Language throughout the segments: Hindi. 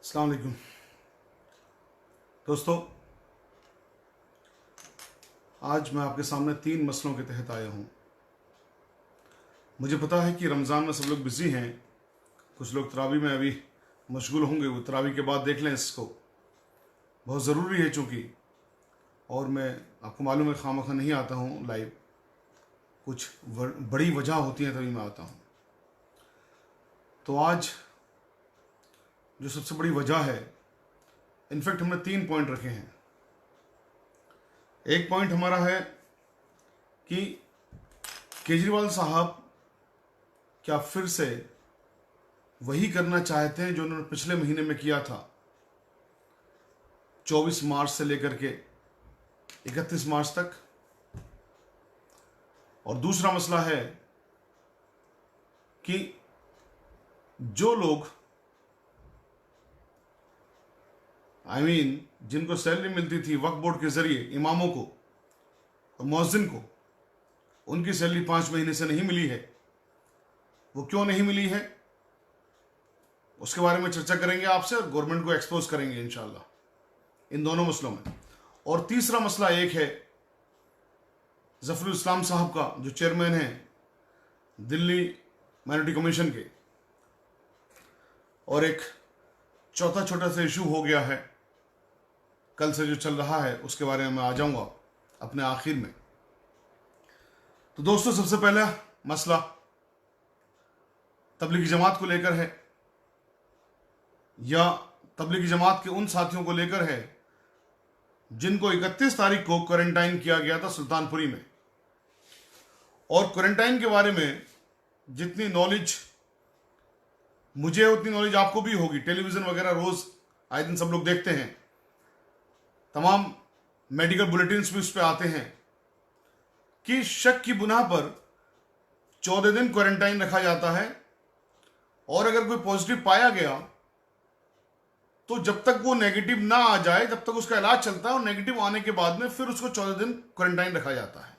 अस्सलाम वालेकुम दोस्तों, आज मैं आपके सामने 3 मसलों के तहत आया हूँ। मुझे पता है कि रमज़ान में सब लोग बिज़ी हैं, कुछ लोग तरावी में अभी मशगूल होंगे, वो तरावी के बाद देख लें इसको, बहुत ज़रूरी है चूँकि। और मैं आपको मालूम है खामखा नहीं आता हूँ लाइव, कुछ बड़ी वजह होती है तभी मैं आता हूँ। तो आज जो सबसे बड़ी वजह है, इनफैक्ट हमने 3 पॉइंट रखे हैं। एक पॉइंट हमारा है कि केजरीवाल साहब क्या फिर से वही करना चाहते हैं जो उन्होंने पिछले महीने में किया था, 24 मार्च से लेकर के 31 मार्च तक। और दूसरा मसला है कि जो लोग जिनको सैलरी मिलती थी वक्फ बोर्ड के जरिए, इमामों को और मुअज्जिन को, उनकी सैलरी 5 महीने से नहीं मिली है। वो क्यों नहीं मिली है, उसके बारे में चर्चा करेंगे आपसे और गवर्नमेंट को एक्सपोज करेंगे इंशाल्लाह इन दोनों मसलों में। और तीसरा मसला एक है ज़फ़रुल इस्लाम साहब का, जो चेयरमैन हैं दिल्ली माइनॉरिटी कमीशन के। और एक चौथा छोटा सा इशू हो गया है कल से जो चल रहा है, उसके बारे में मैं आ जाऊंगा अपने आखिर में। तो दोस्तों, सबसे पहला मसला तबलीगी जमात को लेकर है, या तबलीगी जमात के उन साथियों को लेकर है जिनको 31 तारीख को क्वारंटाइन किया गया था सुल्तानपुरी में। और क्वारंटाइन के बारे में जितनी नॉलेज मुझे, उतनी नॉलेज आपको भी होगी। टेलीविजन वगैरह रोज आए दिन सब लोग देखते हैं, तमाम मेडिकल बुलेटिन्स भी उस पर आते हैं कि शक की बुनियाद पर 14 दिन क्वारंटाइन रखा जाता है। और अगर कोई पॉजिटिव पाया गया तो जब तक वो नेगेटिव ना आ जाए तब तक उसका इलाज चलता है, और नेगेटिव आने के बाद में फिर उसको 14 दिन क्वारंटाइन रखा जाता है।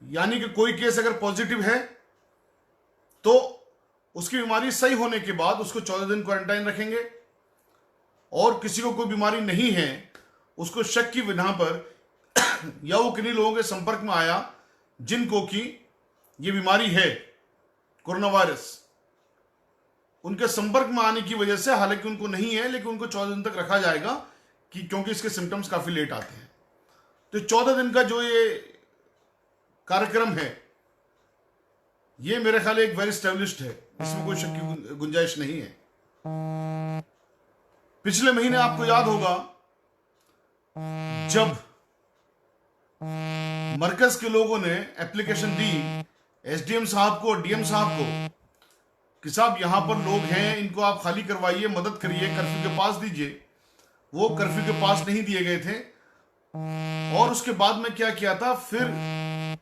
यानी कि कोई केस अगर पॉजिटिव है तो उसकी बीमारी सही होने के बाद उसको 14 दिन क्वारंटाइन रखेंगे, और किसी को कोई बीमारी नहीं है, उसको शक की बिना पर या वो किन्हीं लोगों के संपर्क में आया जिनको कि ये बीमारी है कोरोना वायरस, उनके संपर्क में आने की वजह से, हालांकि उनको नहीं है लेकिन उनको 14 दिन तक रखा जाएगा कि क्योंकि इसके सिम्टम्स काफी लेट आते हैं। तो 14 दिन का जो ये कार्यक्रम है, ये मेरे ख्याल एक वेल एस्टेब्लिश्ड है, इसमें कोई शक की गुंजाइश नहीं है। पिछले महीने आपको याद होगा जब मरकज के लोगों ने एप्लीकेशन दी एसडीएम साहब को, डीएम साहब को, कि साहब यहां पर लोग हैं, इनको आप खाली करवाइए, मदद करिए, कर्फ्यू के पास दीजिए। वो कर्फ्यू के पास नहीं दिए गए थे। और उसके बाद में क्या किया था, फिर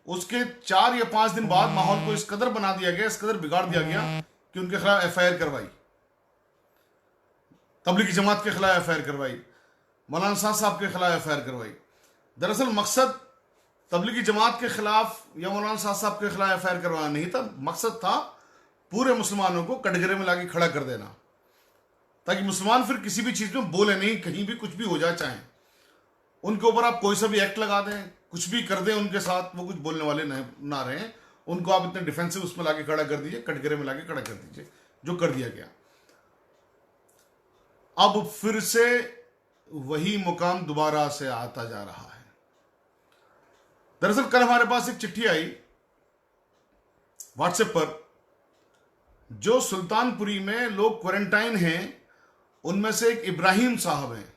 उसके 4 या 5 दिन बाद माहौल को इस कदर बना दिया गया, इस कदर बिगाड़ दिया गया कि उनके खिलाफ एफआईआर करवाई, तबलीगी जमात के खिलाफ एफआईआर करवाई, मौलाना साहब के खिलाफ एफआईआर करवाई। दरअसल मकसद तबलीगी जमात के खिलाफ या मौलाना साहब के खिलाफ एफआईआर करवाना नहीं था, मकसद था पूरे मुसलमानों को कटघरे में लाके खड़ा कर देना, ताकि मुसलमान फिर किसी भी चीज में बोले नहीं, कहीं भी कुछ भी हो जाए, चाहे उनके ऊपर आप कोई सा भी एक्ट लगा दें, कुछ भी कर दें उनके साथ, वो कुछ बोलने वाले ना रहे। उनको आप इतने डिफेंसिव उसमें लाके खड़ा कर दीजिए, कटघरे में लाके खड़ा कर दीजिए, जो कर दिया गया। अब फिर से वही मुकाम दोबारा से आता जा रहा है। दरअसल कल हमारे पास एक चिट्ठी आई व्हाट्सएप पर, जो सुल्तानपुरी में लोग क्वारंटाइन हैं उनमें से एक इब्राहिम साहब हैं।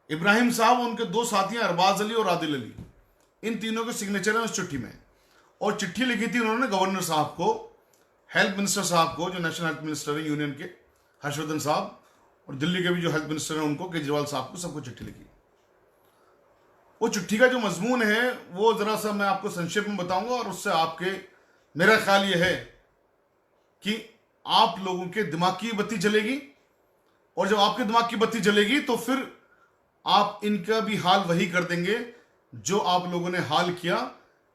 इब्राहिम साहब, उनके 2 साथी हैं, अरबाज अली और आदिल अली, इन तीनों के सिग्नेचर हैं उस चिट्ठी में। और चिट्ठी लिखी थी उन्होंने गवर्नर साहब को, हेल्थ मिनिस्टर साहब को, जो नेशनल हेल्थ मिनिस्टर है यूनियन के, हर्षवर्धन साहब, और दिल्ली के भी जो हेल्थ मिनिस्टर हैं उनको, केजरीवाल साहब को, सबको चिट्ठी लिखी। वो चिट्ठी का जो मजमून है वो जरा सा मैं आपको संक्षेप में बताऊंगा, और उससे आपके, मेरा ख्याल ये है कि आप लोगों के दिमाग की बत्ती जलेगी, और जब आपके दिमाग की बत्ती जलेगी तो फिर आप इनका भी हाल वही कर देंगे जो आप लोगों ने हाल किया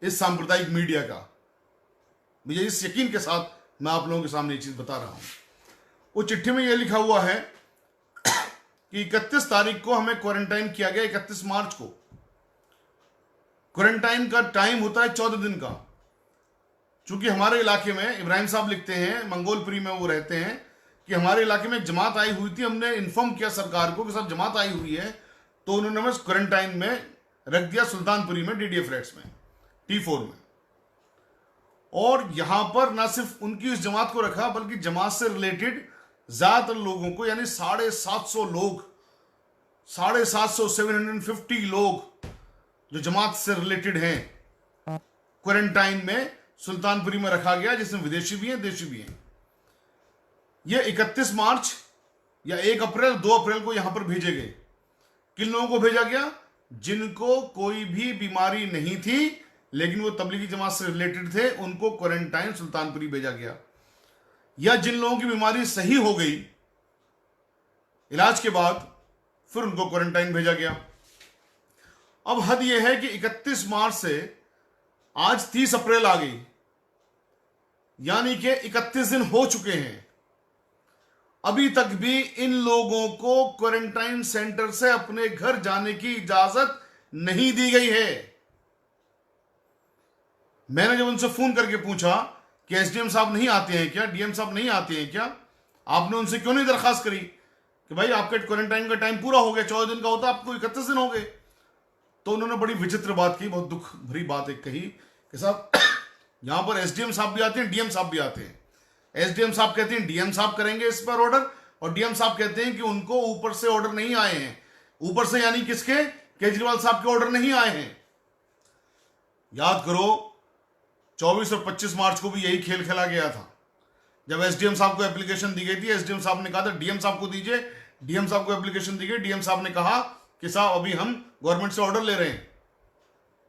इस सांप्रदायिक मीडिया का। मुझे इस यकीन के साथ मैं आप लोगों के सामने ये चीज बता रहा हूं। वो चिट्ठी में यह लिखा हुआ है कि 31 तारीख को हमें क्वारंटाइन किया गया, 31 मार्च को। क्वारंटाइन का टाइम होता है 14 दिन का। चूंकि हमारे इलाके में, इब्राहिम साहब लिखते हैं, मंगोलपुरी में वो रहते हैं, कि हमारे इलाके में एक जमात आई हुई थी, हमने इन्फॉर्म किया सरकार को कि सब जमात आई हुई है, तो उन्होंने हमें क्वारंटाइन में रख दिया सुल्तानपुरी में, डीडीए फ्लैट्स में, T4 में। और यहां पर ना सिर्फ उनकी उस जमात को रखा, बल्कि जमात से रिलेटेड ज्यादातर लोगों को, यानी 750 लोग, 750 750 लोग जो जमात से रिलेटेड हैं, क्वारंटाइन में सुल्तानपुरी में रखा गया, जिसमें विदेशी भी हैं, देशी भी हैं। यह 31 मार्च या 1 अप्रैल 2 अप्रैल को यहां पर भेजे गए। किन लोगों को भेजा गया? जिनको कोई भी बीमारी नहीं थी लेकिन वो तबलीगी जमात से रिलेटेड थे, उनको क्वारंटाइन सुल्तानपुरी भेजा गया। या जिन लोगों की बीमारी सही हो गई इलाज के बाद, फिर उनको क्वारंटाइन भेजा गया। अब हद यह है कि 31 मार्च से आज 30 अप्रैल आ गई, यानी कि 31 दिन हो चुके हैं। अभी तक भी इन लोगों को क्वारंटाइन सेंटर से अपने घर जाने की इजाजत नहीं दी गई है। मैंने जब उनसे फोन करके पूछा कि एसडीएम साहब नहीं आते हैं क्या, डीएम साहब नहीं आते हैं क्या, आपने उनसे क्यों नहीं दरखास्त करी कि भाई आपके क्वारंटाइन का टाइम पूरा हो गया, 14 दिन का होता, आपको 31 दिन हो गए। तो उन्होंने बड़ी विचित्र बात की, बहुत दुख भरी बात एक कही कि साहब यहां पर एसडीएम साहब भी आते हैं, डीएम साहब भी आते हैं। एसडीएम साहब कहते हैं डीएम साहब करेंगे इस पर ऑर्डर, और डीएम साहब कहते हैं कि उनको ऊपर से ऑर्डर नहीं आए हैं। ऊपर से यानी किसके? केजरीवाल साहब के ऑर्डर नहीं आए हैं। याद करो 24 और 25 मार्च को भी यही खेल खेला गया था। जब एसडीएम साहब को एप्लीकेशन दी गई थी, एसडीएम साहब ने कहा था डीएम साहब को दीजिए, डीएम साहब को एप्लीकेशन दी गई, डीएम साहब ने कहा कि साहब अभी हम गवर्नमेंट से ऑर्डर ले रहे हैं,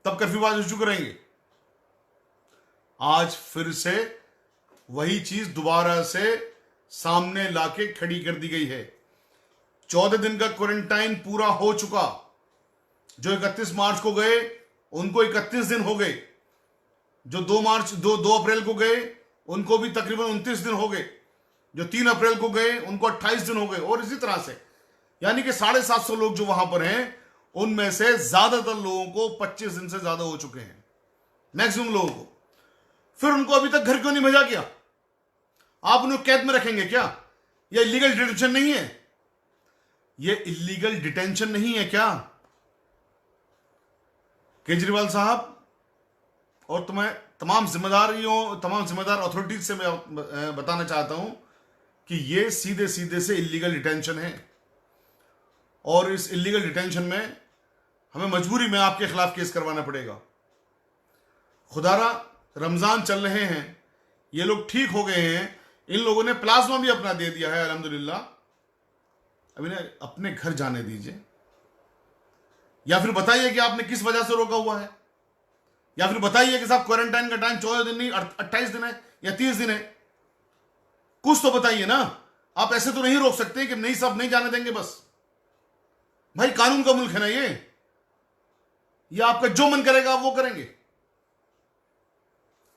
तब कर्फ्यूवाद इशू करेंगे। आज फिर से वही चीज दोबारा से सामने लाके खड़ी कर दी गई है। 14 दिन का क्वारंटाइन पूरा हो चुका। जो 31 मार्च को गए उनको 31 दिन हो गए, जो 2 अप्रैल को गए उनको भी तकरीबन 29 दिन हो गए, जो 3 अप्रैल को गए उनको 28 दिन हो गए, और इसी तरह से, यानी कि 750 लोग जो वहां पर हैं, उनमें से ज्यादातर लोगों को 25 दिन से ज्यादा हो चुके हैं, मैक्सिमम लोगों को। फिर उनको अभी तक घर क्यों नहीं भेजा गया? आप उन्हें कैद में रखेंगे क्या? यह इलीगल डिटेंशन नहीं है? यह इलीगल डिटेंशन नहीं है क्या? केजरीवाल साहब और तुम्हें तमाम जिम्मेदार अथॉरिटीज से मैं बताना चाहता हूं कि यह सीधे सीधे से इलीगल डिटेंशन है, और इस इलीगल डिटेंशन में हमें मजबूरी में आपके खिलाफ केस करवाना पड़ेगा। खुदारा रमजान चल रहे हैं, ये लोग ठीक हो गए हैं, इन लोगों ने प्लाज्मा भी अपना दे दिया है अल्हम्दुलिल्लाह। अब इन्हें अपने घर जाने दीजिए, या फिर बताइए कि आपने किस वजह से रोका हुआ है, या फिर बताइए कि साहब क्वारंटाइन का टाइम 14 दिन नहीं 28 दिन है या 30 दिन है। कुछ तो बताइए ना। आप ऐसे तो नहीं रोक सकते कि नहीं साहब नहीं जाने देंगे बस। भाई कानून का मुल्क है ना ये आपका जो मन करेगा आप वो करेंगे।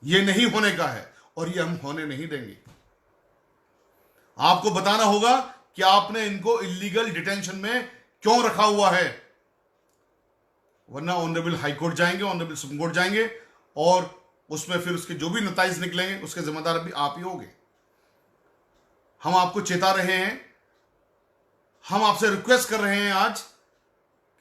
ये नहीं होने का है और ये हम होने नहीं देंगे। आपको बताना होगा कि आपने इनको इलीगल डिटेंशन में क्यों रखा हुआ है, वरना ऑनरेबल हाई कोर्ट जाएंगे, ऑनरेबल सुप्रीम कोर्ट जाएंगे, और उसमें फिर उसके जो भी नताइज निकलेंगे उसके जिम्मेदार भी आप ही होंगे। हम आपको चेता रहे हैं, हम आपसे रिक्वेस्ट कर रहे हैं आज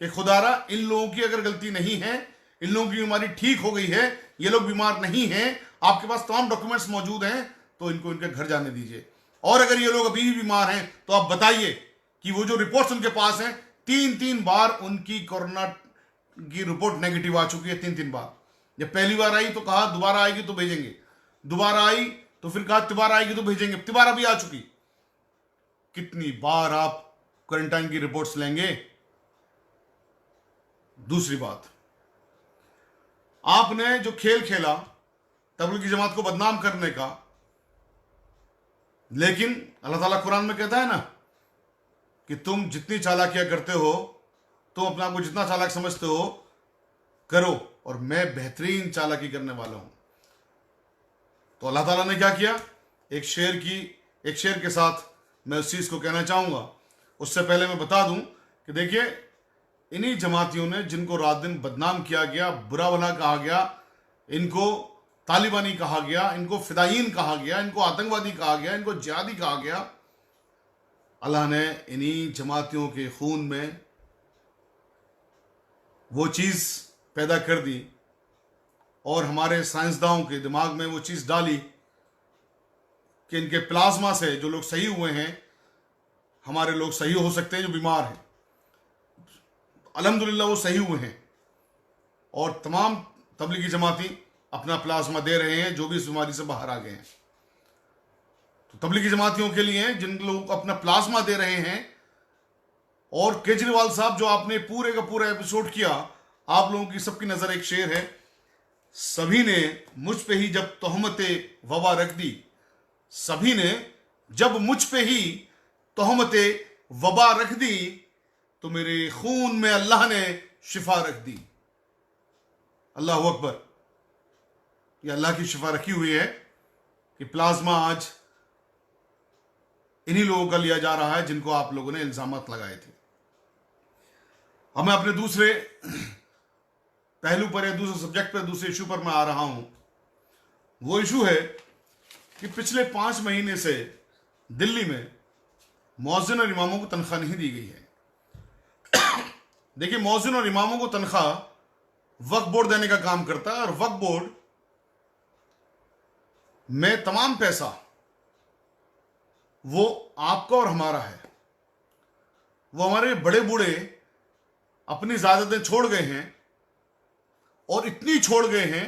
कि खुदारा इन लोगों की अगर गलती नहीं है, इन लोगों की बीमारी ठीक हो गई है, ये लोग बीमार नहीं हैं, आपके पास तमाम डॉक्यूमेंट्स मौजूद हैं, तो इनको इनके घर जाने दीजिए। और अगर ये लोग अभी भी बीमार हैं तो आप बताइए कि वो जो रिपोर्ट्स उनके पास हैं, 3 बार उनकी कोरोना की रिपोर्ट नेगेटिव आ चुकी है, 3 बार। जब पहली बार आई तो कहा दोबारा आएगी तो भेजेंगे, दोबारा आई तो फिर कहा तिबारा आएगी तो भेजेंगे, तिबारा भी आ चुकी। कितनी बार आप क्वारंटाइन की रिपोर्ट्स लेंगे? दूसरी बात, आपने जो खेल खेला तबलीगी जमात को बदनाम करने का, लेकिन अल्लाह ताला कुरान में कहता है ना कि तुम जितनी चालाकियां करते हो, तुम अपने आप को जितना चालाक समझते हो करो, और मैं बेहतरीन चालाकी करने वाला हूं। तो अल्लाह ताला ने क्या किया? एक शेर के साथ मैं उस चीज़ को कहना चाहूँगा। उससे पहले मैं बता दूं कि देखिए, इन्हीं जमातियों ने जिनको रात दिन बदनाम किया गया, बुरा भला कहा गया, इनको तालिबानी कहा गया, इनको फिदायीन कहा गया, इनको आतंकवादी कहा गया, इनको जिहादी कहा गया, अल्लाह ने इन्हीं जमातियों के खून में वो चीज़ पैदा कर दी और हमारे साइंसदानों के दिमाग में वो चीज़ डाली कि इनके प्लाज्मा से जो लोग सही हुए हैं, हमारे लोग सही हो सकते हैं जो बीमार हैं। अल्हम्दुलिल्लाह वो सही हुए हैं और तमाम तबलीगी जमाती अपना प्लाज्मा दे रहे हैं जो भी इस बीमारी से बाहर आ गए हैं। तो तबलीगी जमातियों के लिए जिन लोग अपना प्लाज्मा दे रहे हैं, और केजरीवाल साहब जो आपने पूरे का पूरा एपिसोड किया, आप लोगों की सबकी नजर एक शेर है, सभी ने मुझ पे ही जब तोहमते वबा रख दी, सभी ने जब मुझ पे ही तोहमते वबा रख दी, तो मेरे खून में अल्लाह ने शिफा रख दी। अल्लाह अकबर। ये अल्लाह की शिफा रखी हुई है कि प्लाज्मा आज इन्हीं लोगों का लिया जा रहा है जिनको आप लोगों ने इल्जामात लगाए थे। अब मैं अपने दूसरे पहलू पर या दूसरे सब्जेक्ट पर, दूसरे इशू पर मैं आ रहा हूं। वो इशू है कि पिछले 5 महीने से दिल्ली में मौज़िन और इमामों को तनख्वाह नहीं दी गई है। देखिए, मौज़िन और इमामों को तनख्वाह वक्फ बोर्ड देने का काम करता है और वक्फ बोर्ड में तमाम पैसा वो आपका और हमारा है। वो हमारे बड़े बूढ़े अपनी ज़ायदातें छोड़ गए हैं और इतनी छोड़ गए हैं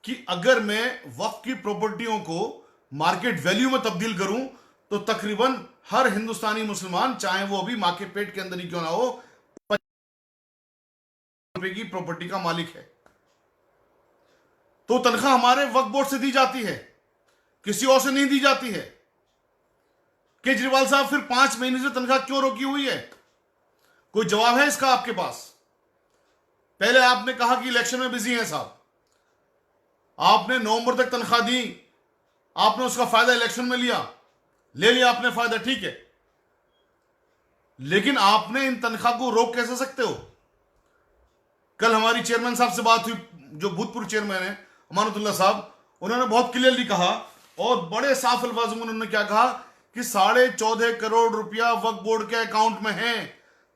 कि अगर मैं वक्फ की प्रॉपर्टियों को मार्केट वैल्यू में तब्दील करूं तो तकरीबन हर हिंदुस्तानी मुसलमान, चाहे वो अभी मां के पेट के अंदर ही क्यों ना हो, रुपए की प्रॉपर्टी का मालिक है। तो तनख्वाह हमारे वक्फ बोर्ड से दी जाती है, किसी और से नहीं दी जाती है। केजरीवाल साहब फिर 5 महीने से तनख्वाह क्यों रोकी हुई है? कोई जवाब है इसका आपके पास? पहले आपने कहा कि इलेक्शन में बिजी हैं साहब, आपने नवंबर तक तनख्वाह दी, आपने उसका फायदा इलेक्शन में ले लिया आपने फायदा, ठीक है, लेकिन आपने इन तनख्वाह को रोक कैसे सकते हो? कल हमारी चेयरमैन साहब से बात हुई, जो भूतपूर्व चेयरमैन है अमानतुल्लाह साहब, उन्होंने बहुत क्लियरली कहा और बड़े साफ अल्फाजों में उन्होंने क्या कहा कि 14.5 करोड़ रुपया वक्फ बोर्ड के अकाउंट में है,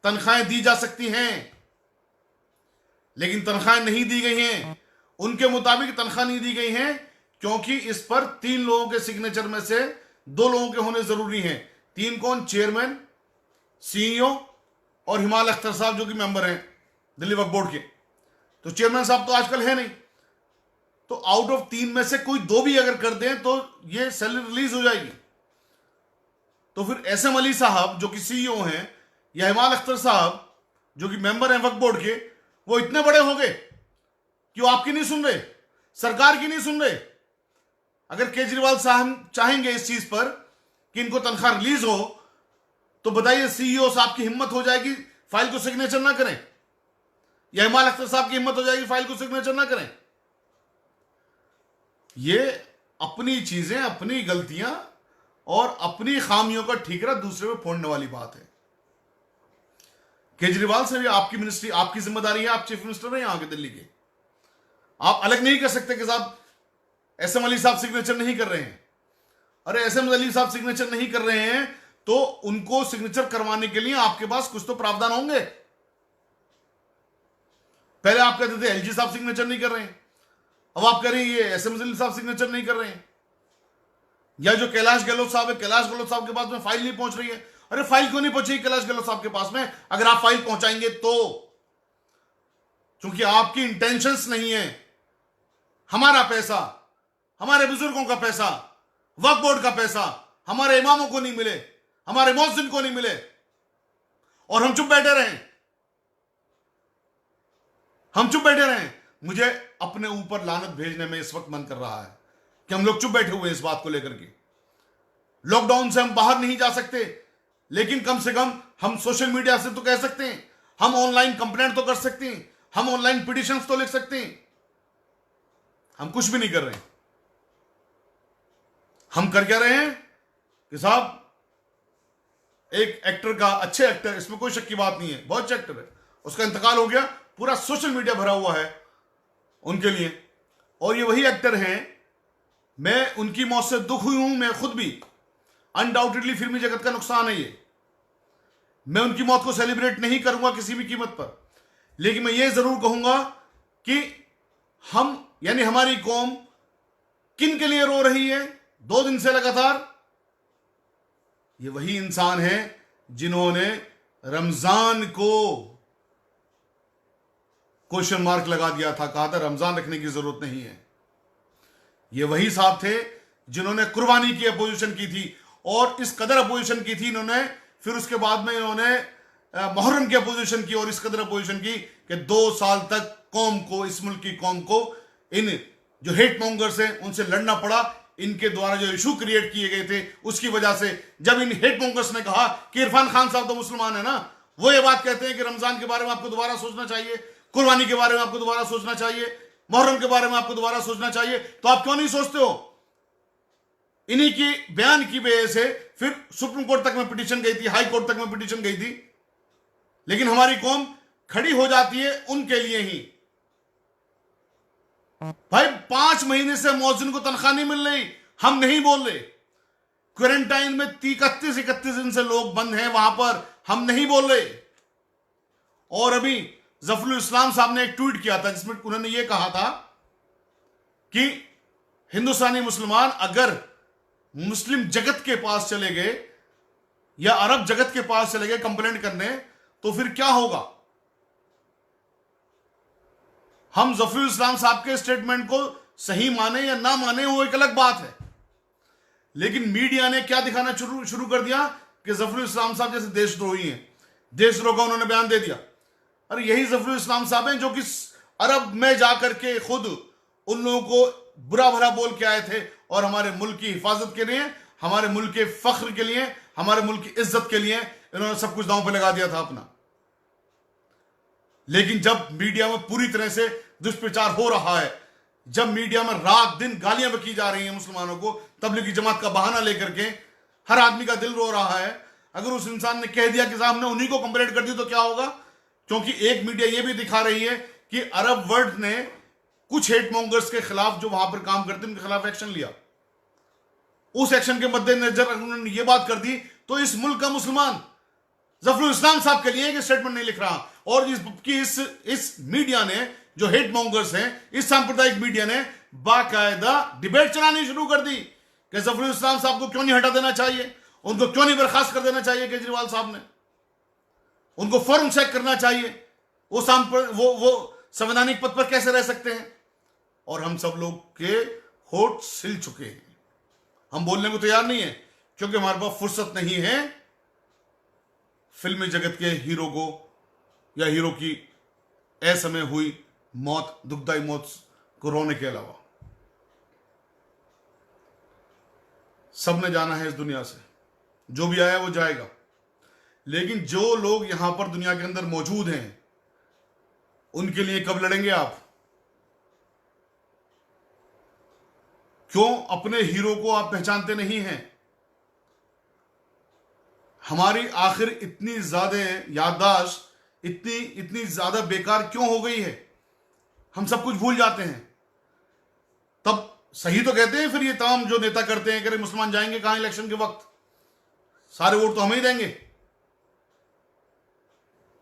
तनख्वाहें दी जा सकती हैं, लेकिन तनख्वाहें नहीं दी गई हैं। उनके मुताबिक तनख्वाह नहीं दी गई हैं क्योंकि इस पर 3 लोगों के सिग्नेचर में से 2 लोगों के होने जरूरी हैं। 3 कौन? चेयरमैन, सीईओ और हिमाल अख्तर साहब जो कि मेंबर हैं दिल्ली वक्फ बोर्ड के। तो चेयरमैन साहब तो आजकल है नहीं, तो आउट ऑफ 3 में से कोई 2 भी अगर कर दें तो ये सैलरी रिलीज हो जाएगी। तो फिर एसएम अली साहब जो कि सीईओ हैं या हिमाल अख्तर साहब जो कि मेंबर हैं वक्फ बोर्ड के, वो इतने बड़े हो गए कि वो आपकी नहीं सुन रहे, सरकार की नहीं सुन रहे। अगर केजरीवाल साहब चाहेंगे इस चीज पर कि इनको तनख्वाह रिलीज हो, तो बताइए सीईओ साहब की हिम्मत हो जाएगी फाइल को सिग्नेचर ना करें, या हिमाल अख्तर साहब की हिम्मत हो जाएगी फाइल को सिग्नेचर ना करें? ये अपनी चीजें, अपनी गलतियां और अपनी खामियों का ठीकरा दूसरे पे फोड़ने वाली बात है। केजरीवाल से भी आपकी मिनिस्ट्री, आपकी जिम्मेदारी है, आप चीफ मिनिस्टर हैं यहां के दिल्ली के, आप अलग नहीं कर सकते कि साहब एसएम अली साहब सिग्नेचर नहीं कर रहे हैं। अरे एसएम अली साहब सिग्नेचर नहीं कर रहे हैं तो उनको सिग्नेचर करवाने के लिए आपके पास कुछ तो प्रावधान होंगे। पहले आप कहते थे एलजी साहब सिग्नेचर नहीं कर रहे हैं, अब आप कह रहे हैं ये एसएम अली साहब सिग्नेचर नहीं कर रहे हैं। या जो कैलाश गहलोत साहब है, कैलाश गहलोत साहब के पास में फाइल नहीं पहुंच रही है। अरे फाइल क्यों नहीं पहुंची कैलाश गहलोत साहब के पास में? अगर आप फाइल पहुंचाएंगे तो, क्योंकि आपकी इंटेंशंस नहीं है हमारा पैसा, हमारे बुजुर्गों का पैसा, वक्फ बोर्ड का पैसा हमारे इमामों को नहीं मिले, हमारे मौज़िन को नहीं मिले और हम चुप बैठे रहें, हम चुप बैठे रहें। मुझे अपने ऊपर लानत भेजने में इस वक्त मन कर रहा है कि हम लोग चुप बैठे हुए हैं इस बात को लेकर के। लॉकडाउन से हम बाहर नहीं जा सकते, लेकिन कम से कम हम सोशल मीडिया से तो कह सकते हैं, हम ऑनलाइन कंप्लेंट तो कर सकते हैं, हम ऑनलाइन पिटिशंस तो लिख सकते हैं। हम कुछ भी नहीं कर रहे हैं। हम कर क्या रहे हैं कि साहब एक एक्टर का, अच्छे एक्टर, इसमें कोई शक की बात नहीं है, बहुत अच्छे एक्टर है, उसका इंतकाल हो गया, पूरा सोशल मीडिया भरा हुआ है उनके लिए। और ये वही एक्टर हैं, मैं उनकी मौत से दुख हुई हूं, मैं खुद भी, अनडाउटेडली फिल्मी जगत का नुकसान है ये, मैं उनकी मौत को सेलिब्रेट नहीं करूंगा किसी भी कीमत पर, लेकिन मैं ये जरूर कहूंगा कि हम यानी हमारी कौम किन के लिए रो रही है 2 दिन से लगातार? ये वही इंसान है जिन्होंने रमजान को क्वेश्चन मार्क लगा दिया था, कहा था रमजान रखने की जरूरत नहीं है। ये वही साहब थे जिन्होंने कुर्बानी की अपोजिशन की थी, और इस कदर अपोजिशन की थी इन्होंने, फिर उसके बाद में इन्होंने मुहर्रम की अपोजिशन की, और इस कदर अपोजिशन की कि 2 साल तक कौम को, इस मुल्क की कौम को, इन जो हेट मॉन्गर्स हैं उनसे लड़ना पड़ा। इनके द्वारा जो इशू क्रिएट किए गए थे उसकी वजह से, जब इन हेट मॉन्गर्स ने कहा कि इरफान खान साहब तो मुसलमान है ना, वो ये बात कहते हैं कि रमजान के बारे में आपको दोबारा सोचना चाहिए, कुर्बानी के बारे में आपको दोबारा सोचना चाहिए, मुहर्रम के बारे में आपको दोबारा सोचना चाहिए, तो आप क्यों नहीं सोचते हो? इन्हीं की बयान की वजह से फिर सुप्रीम कोर्ट तक में पिटीशन गई थी, हाई कोर्ट तक में पिटीशन गई थी, लेकिन हमारी कौम खड़ी हो जाती है उनके लिए ही। भाई 5 महीने से मौजिन को तनख्वाह नहीं मिल रही, हम नहीं बोल रहे। क्वारंटाइन में 31 दिन से लोग बंद हैं वहां पर, हम नहीं बोल रहे। और अभी जफरुल इस्लाम साहब ने एक ट्वीट किया था जिसमें उन्होंने ये कहा था कि हिंदुस्तानी मुसलमान अगर मुस्लिम जगत के पास चले गए या अरब जगत के पास चले गए कंप्लेंट करने, तो फिर क्या होगा? हम जफरुल इस्लाम साहब के स्टेटमेंट को सही माने या ना माने वो एक अलग बात है, लेकिन मीडिया ने क्या दिखाना शुरू कर दिया कि जफरुल इस्लाम साहब जैसे देशद्रोही हैं, देशद्रोह का उन्होंने बयान दे दिया। अरे यही जफरुल इस्लाम साहब हैं जो कि अरब में जाकर के खुद उन लोगों को बुरा भला बोल के आए थे, और हमारे मुल्क की हिफाजत के लिए, हमारे मुल्क के फख्र के लिए, हमारे मुल्क की इज्जत के लिए इन्होंने सब कुछ दांव पे लगा दिया था अपना। लेकिन जब मीडिया में पूरी तरह से दुष्प्रचार हो रहा है, जब मीडिया में रात दिन गालियां बकी जा रही हैं मुसलमानों को, तबलीगी जमात का बहाना लेकर के, हर आदमी का दिल रो रहा है। अगर उस इंसान ने कह दिया कि साहब हमने उन्हीं को कंप्लेंट कर दी तो क्या होगा? क्योंकि एक मीडिया यह भी दिखा रही है कि अरब वर्ल्ड ने कुछ हेट मॉन्गर्स के खिलाफ जो वहां पर काम करते उनके खिलाफ एक्शन लिया। उस एक्शन के मद्देनजर उन्होंने ये बात कर दी, तो इस मुल्क का मुसलमान जफरुल इस्लाम साहब के लिए एक स्टेटमेंट नहीं लिख रहा, और इस मीडिया ने, जो हेट मॉन्गर्स हैं, इस सांप्रदायिक मीडिया ने बाकायदा डिबेट चलानी शुरू कर दी कि जफरुल इस्लाम साहब को क्यों नहीं हटा देना चाहिए, उनको क्यों नहीं बर्खास्त कर देना चाहिए केजरीवाल साहब ने, उनको फौरन चेक करना चाहिए, वो संवैधानिक पद पर कैसे रह सकते हैं। और हम सब लोग के होठ सिल चुके हैं, हम बोलने को तैयार नहीं है, क्योंकि हमारे पास फुर्सत नहीं है फिल्मी जगत के हीरो को या हीरो की असमय हुई मौत, दुखदाई मौत को रोने के अलावा। सबने जाना है इस दुनिया से, जो भी आया वो जाएगा, लेकिन जो लोग यहां पर दुनिया के अंदर मौजूद हैं उनके लिए कब लड़ेंगे आप? क्यों अपने हीरो को आप पहचानते नहीं हैं? हमारी आखिर इतनी ज्यादा याददाश्त इतनी ज्यादा बेकार क्यों हो गई है? हम सब कुछ भूल जाते हैं। तब सही तो कहते हैं फिर ये तमाम जो नेता करते हैं कि मुसलमान जाएंगे कहां इलेक्शन के वक्त, सारे वोट तो हमें ही देंगे।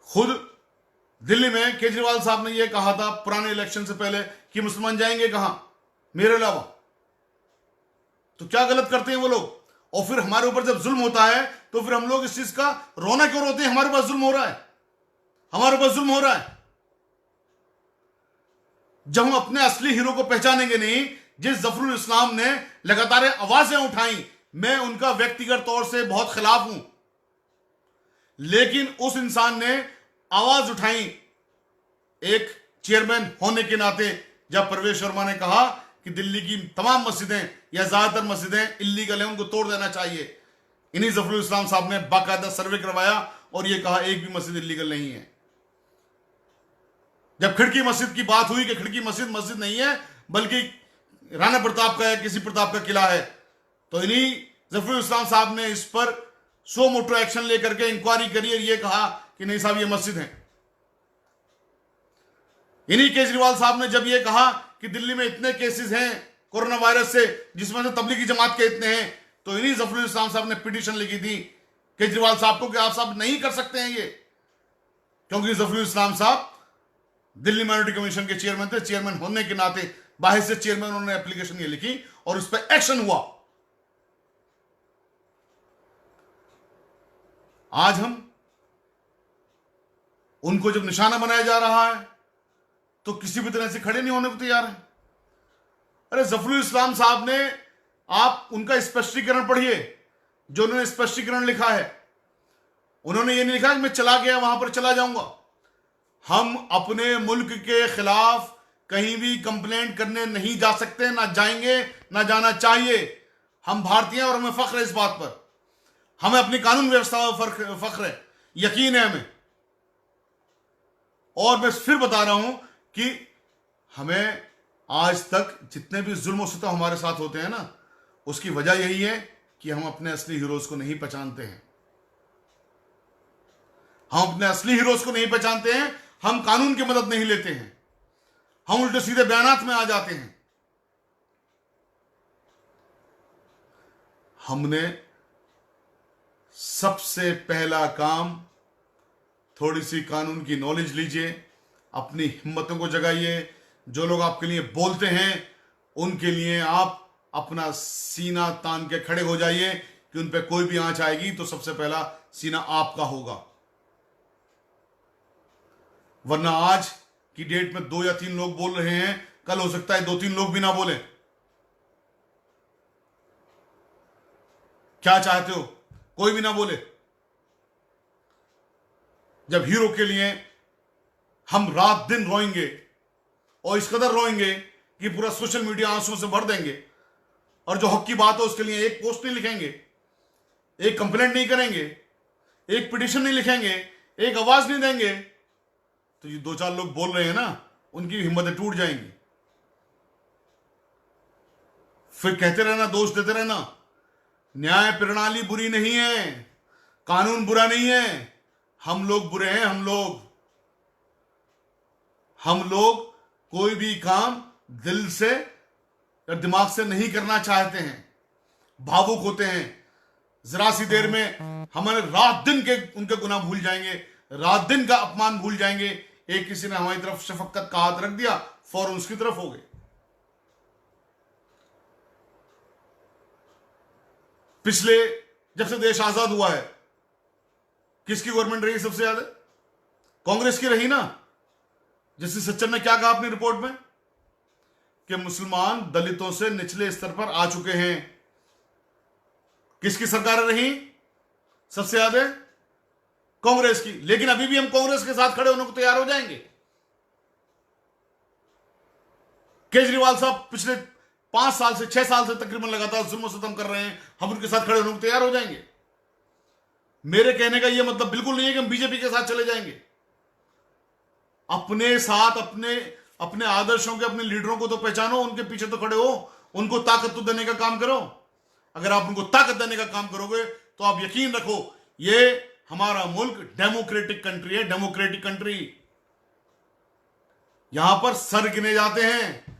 खुद दिल्ली में केजरीवाल साहब ने यह कहा था पुराने इलेक्शन से पहले कि मुसलमान जाएंगे कहां मेरे अलावा। तो क्या गलत करते हैं वो लोग? और फिर हमारे ऊपर जब जुल्म होता है तो फिर हम लोग इस चीज का रोना क्यों रोते हैं? हमारे पास जुल्म हो रहा है, हमारे ऊपर जुल्म हो रहा है। जब हम अपने असली हीरो को पहचानेंगे नहीं, जिस जफरुल इस्लाम ने लगातार आवाजें उठाई, मैं उनका व्यक्तिगत तौर से बहुत खिलाफ हूं, लेकिन उस इंसान ने आवाज उठाई एक चेयरमैन होने के नाते, जब परवेज शर्मा ने कहा कि दिल्ली की तमाम मस्जिदें या ज्यादातर मस्जिदें इल्लीगल हैं, उनको तोड़ देना चाहिए। इन्हीं जफरुल इस्लाम साहब ने बाकायदा सर्वे करवाया और यह कहा एक भी मस्जिद इल्लीगल नहीं है। जब खिड़की मस्जिद की बात हुई कि खिड़की मस्जिद मस्जिद नहीं है बल्कि राणा प्रताप का या किसी प्रताप का किला है, तो इन्हीं जफरुल इस्लाम साहब ने इस पर सो मोटो एक्शन लेकर के इंक्वायरी करी और ये कहा कि नहीं साहब ये मस्जिद है। इन्हीं केजरीवाल साहब ने जब ये कहा कि दिल्ली में इतने केसेस हैं कोरोना वायरस से जिसमें से तबलीगी जमात के इतने हैं, तो इन्हीं जफरुल इस्लाम साहब ने पिटीशन लिखी थी केजरीवाल साहब को कि आप साहब नहीं कर सकते हैं ये, क्योंकि जफरुल इस्लाम साहब दिल्ली माइनॉरिटी कमीशन के चेयरमैन थे। चेयरमैन होने के नाते बाहर से चेयरमैन उन्होंने एप्लीकेशन ये लिखी और उस पर एक्शन हुआ। आज हम उनको जब निशाना बनाया जा रहा है तो किसी भी तरह से खड़े नहीं होने को तैयार है। अरे जफरुल इस्लाम साहब ने, आप उनका स्पष्टीकरण पढ़िए जो उन्होंने स्पष्टीकरण लिखा है। उन्होंने ये नहीं लिखा कि मैं चला गया वहां पर चला जाऊंगा। हम अपने मुल्क के खिलाफ कहीं भी कंप्लेंट करने नहीं जा सकते, ना जाएंगे, ना जाना चाहिए। हम भारतीय हैं और हमें फख्र है इस बात पर। हमें अपनी कानून व्यवस्था पर फख्र है, यकीन है हमें। और मैं फिर बता रहा हूं कि हमें आज तक जितने भी जुल्म और सितम हमारे साथ होते हैं ना, उसकी वजह यही है कि हम अपने असली हीरोज को नहीं पहचानते हैं। हम अपने असली हीरोज को नहीं पहचानते हैं, हम कानून की मदद नहीं लेते हैं, हम उल्टे सीधे बयानात में आ जाते हैं। हमने सबसे पहला काम, थोड़ी सी कानून की नॉलेज लीजिए, अपनी हिम्मतों को जगाइए। जो लोग आपके लिए बोलते हैं उनके लिए आप अपना सीना तान के खड़े हो जाइए कि उन पे कोई भी आंच आएगी तो सबसे पहला सीना आपका होगा। वरना आज की डेट में 2 या 3 लोग बोल रहे हैं, कल हो सकता है 2-3 लोग भी ना बोले। क्या चाहते हो? कोई भी ना बोले। जब हीरो के लिए हम रात दिन रोएंगे और इस कदर रोएंगे कि पूरा सोशल मीडिया आंसुओं से भर देंगे, और जो हक की बात है उसके लिए एक पोस्ट नहीं लिखेंगे, एक कंप्लेंट नहीं करेंगे, एक पिटीशन नहीं लिखेंगे, एक आवाज नहीं देंगे, तो ये 2-4 लोग बोल रहे हैं ना, उनकी हिम्मतें टूट जाएंगी। फिर कहते रहना, दोष देते रहना। न्याय प्रणाली बुरी नहीं है, कानून बुरा नहीं है, हम लोग बुरे हैं। हम लोग कोई भी काम दिल से या दिमाग से नहीं करना चाहते हैं, भावुक होते हैं। जरा सी देर में हमारे रात दिन के उनके गुनाह भूल जाएंगे, रात दिन का अपमान भूल जाएंगे। एक किसी ने हमारी तरफ शफकत का हाथ रख दिया, फौरन उसकी तरफ हो गए। पिछले जब से देश आजाद हुआ है, किसकी गवर्नमेंट रही सबसे ज्यादा? कांग्रेस की रही ना। जस्टिस सच्चर ने क्या कहा अपनी रिपोर्ट में कि मुसलमान दलितों से निचले स्तर पर आ चुके हैं। किसकी सरकारें रही सबसे ज्यादा? कांग्रेस की। लेकिन अभी भी हम कांग्रेस के साथ खड़े होने को तैयार हो जाएंगे। केजरीवाल साहब पिछले 5 साल से 6 साल से तकरीबन लगातार जुल्म सितम कर रहे हैं, हम उनके साथ खड़े होने को तैयार हो जाएंगे। मेरे कहने का यह मतलब बिल्कुल नहीं है कि हम बीजेपी के साथ चले जाएंगे। अपने साथ अपने आदर्शों के, अपने लीडरों को तो पहचानो, उनके पीछे तो खड़े हो, उनको ताकत तो देने का काम करो। अगर आप उनको ताकत देने का काम करोगे तो आप यकीन रखो, ये हमारा मुल्क डेमोक्रेटिक कंट्री है, डेमोक्रेटिक कंट्री। यहां पर सर गिने जाते हैं,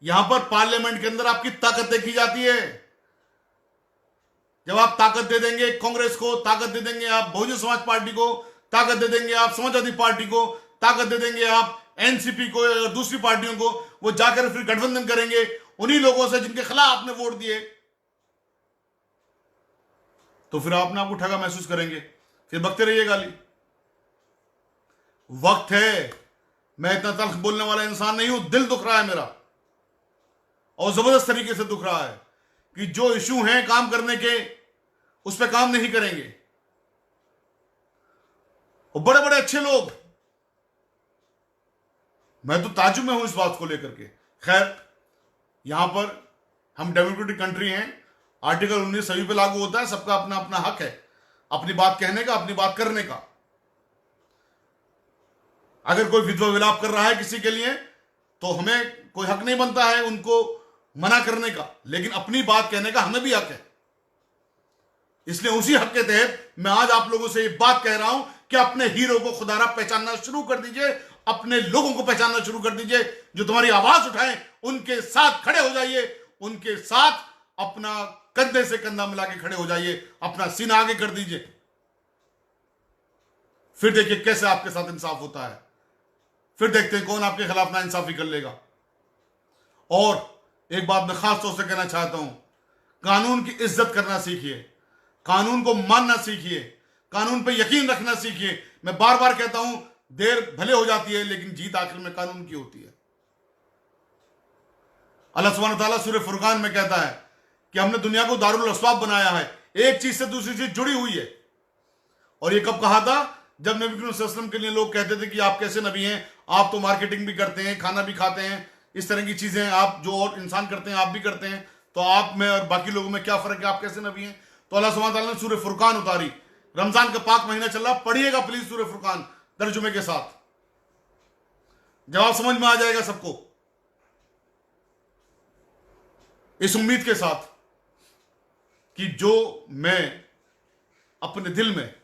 यहां पर पार्लियामेंट के अंदर आपकी ताकत देखी जाती है। जब आप ताकत दे देंगे कांग्रेस को, ताकत दे देंगे आप बहुजन समाज पार्टी को, ताकत दे देंगे आप समाजवादी पार्टी को, ताकत दे देंगे आप एनसीपी को या दूसरी पार्टियों को, वो जाकर फिर गठबंधन करेंगे उन्हीं लोगों से जिनके खिलाफ आपने वोट दिए। तो फिर आपने आपको ठगा महसूस करेंगे, फिर बकते रहिए गाली। वक्त है, मैं इतना तल्ख बोलने वाला इंसान नहीं हूं, दिल दुख रहा है मेरा, और जबरदस्त तरीके से दुख रहा है कि जो इशू हैं काम करने के, उस पर काम नहीं करेंगे। और बड़े बड़े अच्छे लोग, मैं तो ताज्जुब में हूं इस बात को लेकर के। खैर, यहां पर हम डेमोक्रेटिक कंट्री हैं, आर्टिकल 19 सभी पे लागू होता है, सबका अपना अपना हक है अपनी बात कहने का, अपनी बात करने का। अगर कोई विधवा विलाप कर रहा है किसी के लिए तो हमें कोई हक नहीं बनता है उनको मना करने का, लेकिन अपनी बात कहने का हमें भी हक है। इसलिए उसी हक के तहत मैं आज आप लोगों से ये बात कह रहा हूं कि अपने हीरो को खुदारा पहचानना शुरू कर दीजिए, अपने लोगों को पहचानना शुरू कर दीजिए जो तुम्हारी आवाज उठाएं, उनके साथ खड़े हो जाइए, उनके साथ अपना कंधे से कंधा मिला के खड़े हो जाइए, अपना सीना आगे कर दीजिए। फिर देखिए कैसे आपके साथ इंसाफ होता है, फिर देखते हैं कौन आपके खिलाफ ना इंसाफी कर लेगा। और एक बात मैं खास तौर से कहना चाहता हूं, कानून की इज्जत करना सीखिए, कानून को मानना सीखिए, कानून पे यकीन रखना सीखिए। मैं बार बार कहता हूं, देर भले हो जाती है लेकिन जीत आखिर में कानून की होती है। अल्लाह सुब्हानहू व तआला सूरह फुरकान में कहता है कि हमने दुनिया को दारुल अस्बाब बनाया है, एक चीज से दूसरी चीज जुड़ी हुई है। और ये कब कहा था? जब नबी करीम सल्लल्लाहु अलैहि वसल्लम के लिए लोग कहते थे कि आप कैसे नबी हैं, आप तो मार्केटिंग भी करते हैं, खाना भी खाते हैं, इस तरह की चीजें आप जो और इंसान करते हैं आप भी करते हैं, तो आप में और बाकी लोगों में क्या फर्क है, आप कैसे नबी हैं? तो अल्लाह सुब्हानहू व तआला ने सूरह फुरकान उतारी। रमजान का पाक महीना चल रहा, पढ़िएगा प्लीज सूरह फुरकान तर्जुमे के साथ, जवाब समझ में आ जाएगा सबको, इस उम्मीद के साथ कि जो मैं अपने दिल में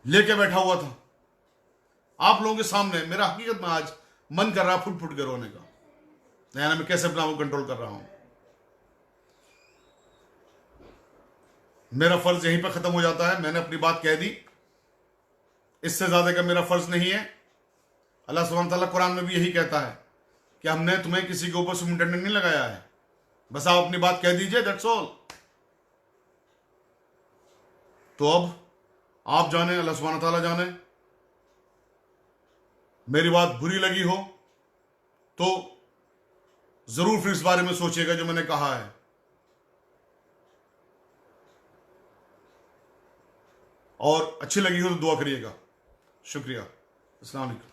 लेके बैठा हुआ था आप लोगों के सामने, मेरा हकीकत में आज मन कर रहा फुट फुट के रोने का, यानी मैं कैसे अपना को कंट्रोल कर रहा हूं। मेरा फर्ज यहीं पर खत्म हो जाता है, मैंने अपनी बात कह दी, इससे ज्यादा का मेरा फर्ज नहीं है। अल्लाह सुब्हानहू व तआला कुरान में भी यही कहता है कि हमने तुम्हें किसी के ऊपर सुपरिटेंडेंट नहीं लगाया है, बस आप अपनी बात कह दीजिए, दैट्स ऑल। तो अब आप जाने, अल्लाह सुब्हानहू व तआला जाने। मेरी बात बुरी लगी हो तो जरूर फिर इस बारे में सोचिएगा जो मैंने कहा है। और अच्छी लगी हो तो दुआ करिएगा। शुक्रिया। अस्सलाम वालेकुम।